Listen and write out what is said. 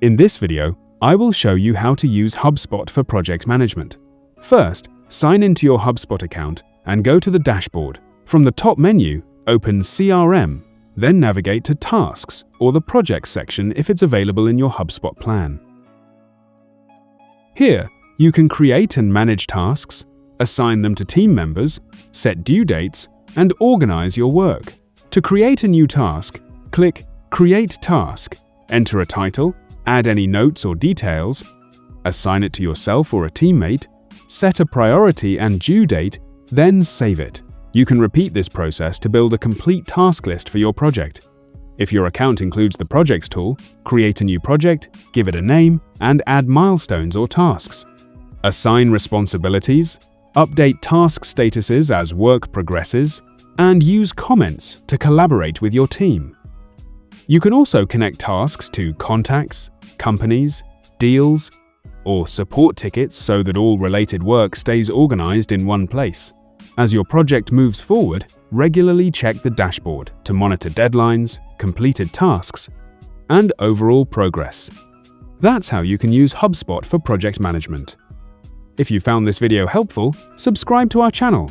In this video, I will show you how to use HubSpot for project management. First, sign into your HubSpot account and go to the dashboard. From the top menu, open CRM, then navigate to Tasks or the Projects section if it's available in your HubSpot plan. Here, you can create and manage tasks, assign them to team members, set due dates, and organize your work. To create a new task, click Create Task, enter a title, add any notes or details, assign it to yourself or a teammate, set a priority and due date, then save it. You can repeat this process to build a complete task list for your project. If your account includes the Projects tool, create a new project, give it a name, and add milestones or tasks. Assign responsibilities, update task statuses as work progresses, and use comments to collaborate with your team. You can also connect tasks to contacts, companies, deals, or support tickets so that all related work stays organized in one place. As your project moves forward, regularly check the dashboard to monitor deadlines, completed tasks, and overall progress. That's how you can use HubSpot for project management. If you found this video helpful, subscribe to our channel